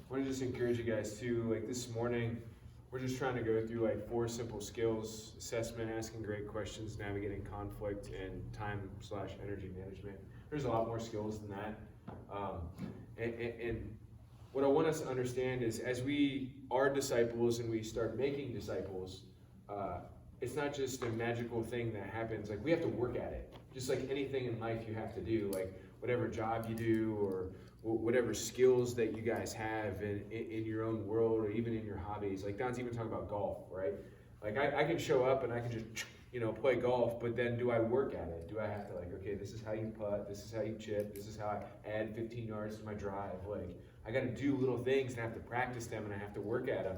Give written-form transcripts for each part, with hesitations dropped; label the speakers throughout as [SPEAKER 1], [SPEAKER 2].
[SPEAKER 1] I want to just encourage you guys too, like this morning, we're just trying to go through like 4 simple skills: assessment, asking great questions, navigating conflict, and time/energy management. There's a lot more skills than that. And what I want us to understand is as we are disciples and we start making disciples, it's not just a magical thing that happens. Like we have to work at it. Just like anything in life you have to do, like whatever job you do or whatever skills that you guys have in your own world or even in your hobbies. Like Don's even talking about golf, right? Like I can show up and I can just, play golf, but then do I work at it? Do I have to okay, this is how you putt, this is how you chip, this is how I add 15 yards to my drive. Like I got to do little things and I have to practice them and I have to work at them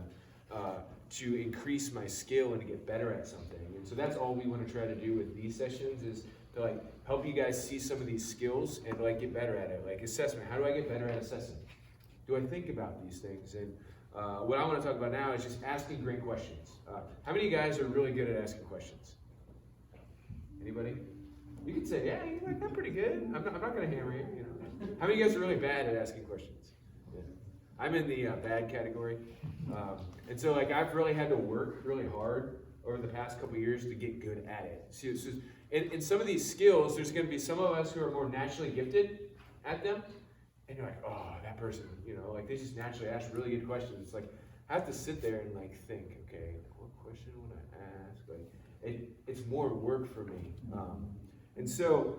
[SPEAKER 1] to increase my skill and to get better at something. And so that's all we want to try to do with these sessions is to help you guys see some of these skills and get better at it. Like assessment, how do I get better at assessing? Do I think about these things? And what I want to talk about now is just asking great questions. How many of you guys are really good at asking questions? Anybody? You can say, yeah, you're I'm pretty good. I'm not going to hammer you. How many of you guys are really bad at asking questions? Yeah. I'm in the bad category. And so I've really had to work really hard over the past couple years to get good at it. So in some of these skills, there's going to be some of us who are more naturally gifted at them. And you're like, oh, that person, they just naturally ask really good questions. It's I have to sit there and think, okay, what question would I ask? It's more work for me. And so,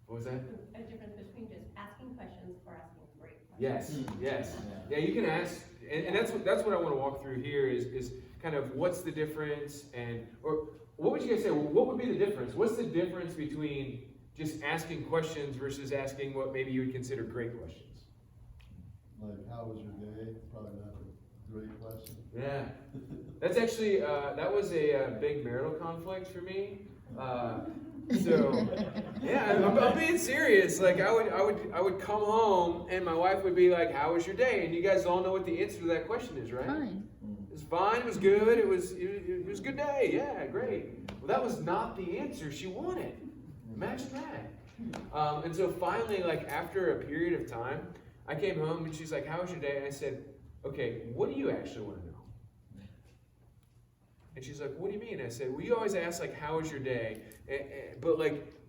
[SPEAKER 1] what was that?
[SPEAKER 2] A difference between just asking questions or asking great questions.
[SPEAKER 1] Yes. Yeah, you can ask, and that's what I want to walk through here is kind of what's the difference, or what would you guys say? Well, what would be the difference? What's the difference between just asking questions versus asking what maybe you would consider great questions?
[SPEAKER 3] How was your day? Probably not a great question.
[SPEAKER 1] Yeah, that's actually that was a big marital conflict for me. So yeah, I'm being serious. I would come home and my wife would be like, "How was your day?" And you guys all know what the answer to that question is, right?
[SPEAKER 4] Fine.
[SPEAKER 1] It was fine. It was good. It was a good day. Yeah, great. Well, that was not the answer she wanted. Imagine that. And so finally, after a period of time, I came home and she's like, "How was your day?" And I said, "Okay, what do you actually want to know?" And she's like, "What do you mean?" I said, "Well, you always ask how was your day? But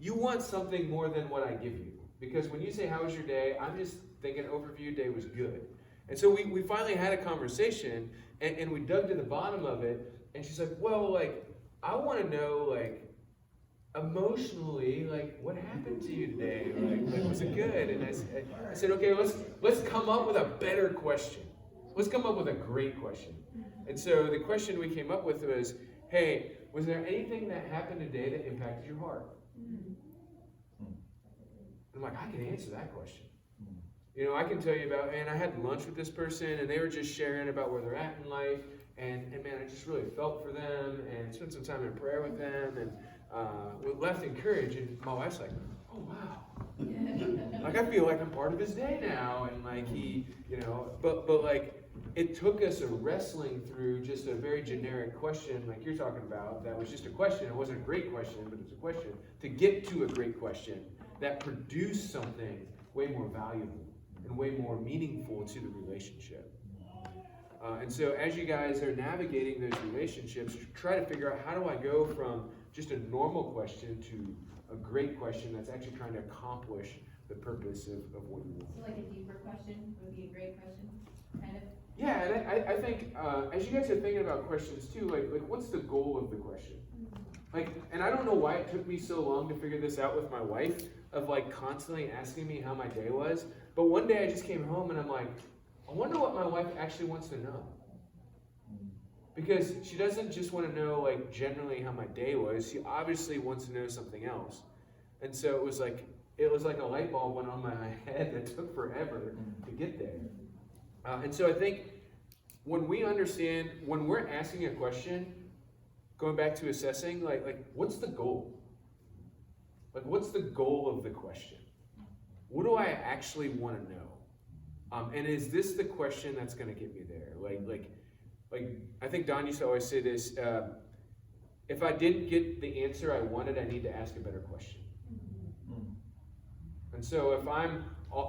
[SPEAKER 1] you want something more than what I give you. Because when you say how was your day, I'm just thinking overview day was good." And so we finally had a conversation and we dug to the bottom of it. And she's like, "Well, I want to know emotionally, what happened to you today? Was it good?" And I said, "Okay, let's come up with a better question. Let's come up with a great question." And so the question we came up with was, "Hey, was there anything that happened today that impacted your heart?" I'm like, I can answer that question. I can tell you about, man, I had lunch with this person and they were just sharing about where they're at in life. And man, I just really felt for them and spent some time in prayer with them and left encouraged. And my wife's like, "Oh, wow." I feel like I'm part of his day now. And he, but it took us a wrestling through just a very generic question like you're talking about. That was just a question. It wasn't a great question, but it's a question to get to a great question that produced something way more valuable and way more meaningful to the relationship. And so as you guys are navigating those relationships, try to figure out, how do I go from just a normal question to a great question that's actually trying to accomplish the purpose of what you want.
[SPEAKER 2] So a deeper question would be a great question, kind of?
[SPEAKER 1] Yeah, and I think as you guys are thinking about questions too, what's the goal of the question? And I don't know why it took me so long to figure this out with my wife, of constantly asking me how my day was. But one day I just came home and I'm like, I wonder what my wife actually wants to know. Because she doesn't just want to know generally how my day was. She obviously wants to know something else. And so it was like a light bulb went on my head that took forever to get there. And so I think when we understand, when we're asking a question, going back to assessing, what's the goal? What's the goal of the question? What do I actually want to know? And is this the question that's going to get me there? I think Don used to always say this, if I didn't get the answer I wanted, I need to ask a better question. And so if I'm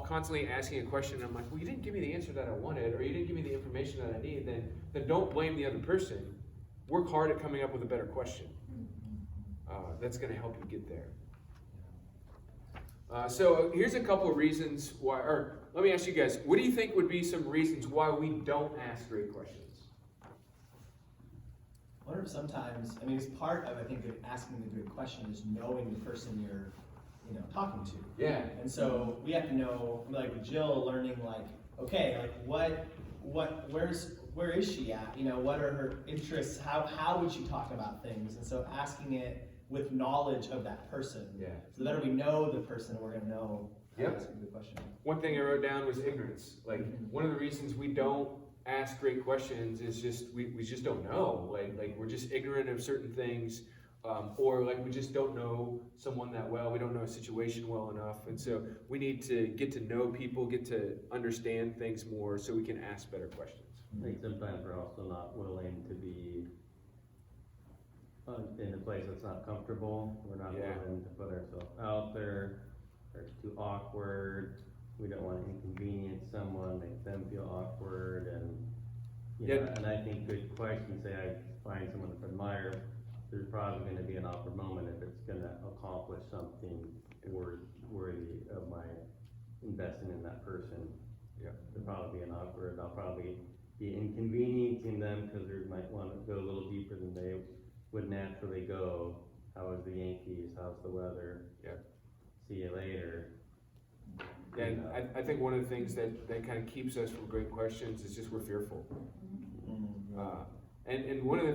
[SPEAKER 1] constantly asking a question, and I'm like, well, you didn't give me the answer that I wanted, or you didn't give me the information that I need, then don't blame the other person. Work hard at coming up with a better question. That's going to help you get there. So here's a couple of reasons why, or let me ask you guys, what do you think would be some reasons why we don't ask great questions?
[SPEAKER 4] I wonder if sometimes, I mean, it's part of, I think, of asking a good question is knowing the person you're, talking to.
[SPEAKER 1] Yeah.
[SPEAKER 4] And so we have to know, like with Jill, learning like, okay, like where is she at? What are her interests? How would she talk about things? And so asking it with knowledge of that person.
[SPEAKER 1] Yeah.
[SPEAKER 4] So the better we know the person, we're going to know how to
[SPEAKER 1] Yep.
[SPEAKER 4] ask a good question.
[SPEAKER 1] One thing I wrote down was ignorance. Like, one of the reasons we don't ask great questions is just, we just don't know. Like we're just ignorant of certain things, or like we just don't know someone that well. We don't know a situation well enough. And so we need to get to know people, get to understand things more so we can ask better questions.
[SPEAKER 5] I think sometimes we're also not willing to be in a place that's not comfortable. We're not willing to put ourselves out there, or it's too awkward. We don't want to inconvenience someone, make them feel awkward, and and I think good questions say I find someone to admire. There's probably going to be an awkward moment if it's going to accomplish something worthy of my investing in that person.
[SPEAKER 1] Yeah.
[SPEAKER 5] There'll probably be an awkward. I'll probably be inconveniencing them because they might want to go a little deeper than they would naturally go. How is the Yankees? How's the weather?
[SPEAKER 1] Yeah.
[SPEAKER 5] See you later.
[SPEAKER 1] And I think one of the things that kind of keeps us from great questions is just we're fearful. And one of the,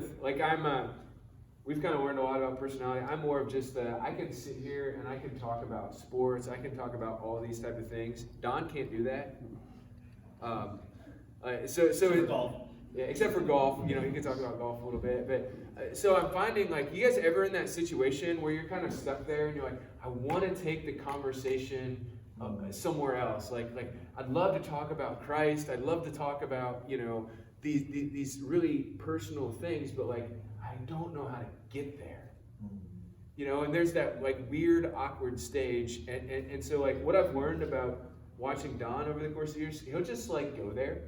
[SPEAKER 1] we've kind of learned a lot about personality. I'm more of just I can sit here and I can talk about sports. I can talk about all these type of things. Don can't do that.
[SPEAKER 4] Golf.
[SPEAKER 1] Yeah, except for golf, he can talk about golf a little bit. But so I'm finding, like, you guys ever in that situation where you're kind of stuck there and you're like, I want to take the conversation somewhere else. Like I'd love to talk about Christ. I'd love to talk about, these really personal things, but like I don't know how to get there. And there's that like weird, awkward stage. And so like what I've learned about watching Don over the course of years, he'll just like go there.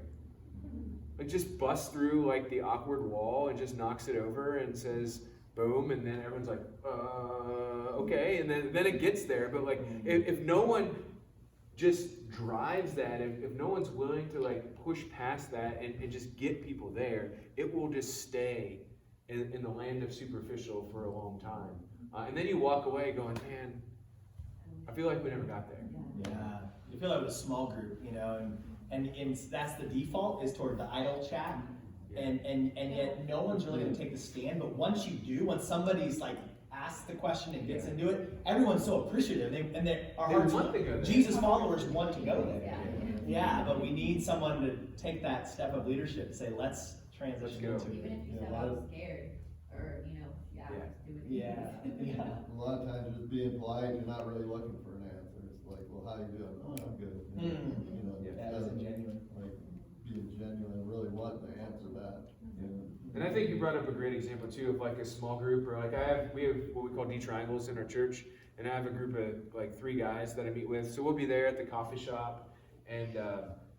[SPEAKER 1] Like just busts through like the awkward wall and just knocks it over and says boom, and then everyone's like, okay, and then it gets there. But like if no one just drives that, if no one's willing to like push past that and just get people there, it will just stay in the land of superficial for a long time. And then you walk away going, man, I feel like we never got there.
[SPEAKER 4] Yeah, you feel like with a small group, and that's the default is toward the idle chat, and yet no one's really going to take the stand. But once you do, once somebody's like asks the question and gets into it, everyone's so appreciative, our hearts, Jesus followers want to go there. Yeah, but we need someone to take that step of leadership and say, let's transition into it.
[SPEAKER 2] Even if you said I was scared, or let's do it.
[SPEAKER 4] Yeah.
[SPEAKER 3] A lot of times just being polite, you're not really looking for an answer. It's like, well, how you doing? Oh, I'm good.
[SPEAKER 4] That's genuine.
[SPEAKER 3] Like being genuine, really wanting to answer that.
[SPEAKER 1] And I think you brought up a great example too of like a small group, or like we have what we call D triangles in our church, and I have a group of like 3 guys that I meet with. So we'll be there at the coffee shop, and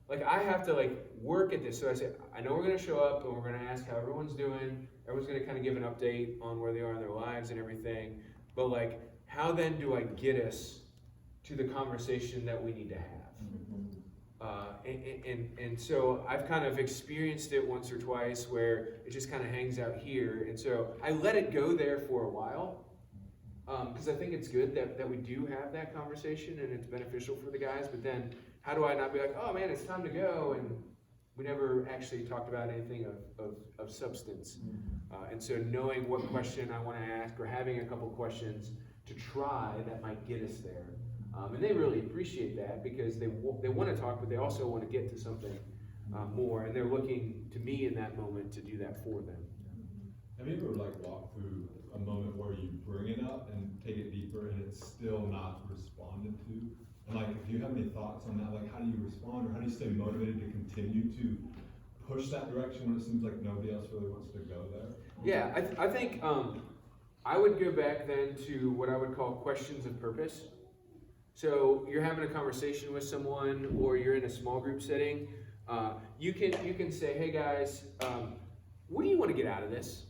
[SPEAKER 1] like I have to like work at this. So I say, I know we're gonna show up and we're gonna ask how everyone's doing. Everyone's gonna kind of give an update on where they are in their lives and everything. But like, how then do I get us to the conversation that we need to have? And so I've kind of experienced it once or twice where it just kind of hangs out here. And so I let it go there for a while because I think it's good that we do have that conversation and it's beneficial for the guys. But then how do I not be like, oh man, it's time to go, and we never actually talked about anything of substance. And so knowing what question I want to ask, or having a couple questions to try that might get us there. And they really appreciate that because they want to talk, but they also want to get to something more, and they're looking to me in that moment to do that for them.
[SPEAKER 6] Have you ever like walked through a moment where you bring it up and take it deeper and it's still not responded to? And like, if you have any thoughts on that, like how do you respond, or how do you stay motivated to continue to push that direction when it seems like nobody else really wants to go there?
[SPEAKER 1] Yeah, I think I would go back then to what I would call questions of purpose. So you're having a conversation with someone, or you're in a small group setting. You can say, hey guys, what do you want to get out of this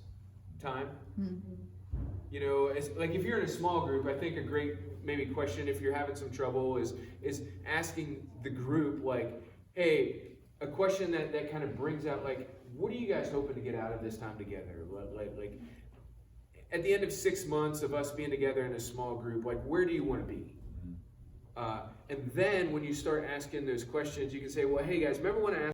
[SPEAKER 1] time? You know, it's like if you're in a small group, I think a great maybe question if you're having some trouble is asking the group, like, hey, a question that kind of brings out, like, what are you guys hoping to get out of this time together? Like at the end of 6 months of us being together in a small group, like, where do you want to be? And then when you start asking those questions, you can say, well, hey guys, remember when I asked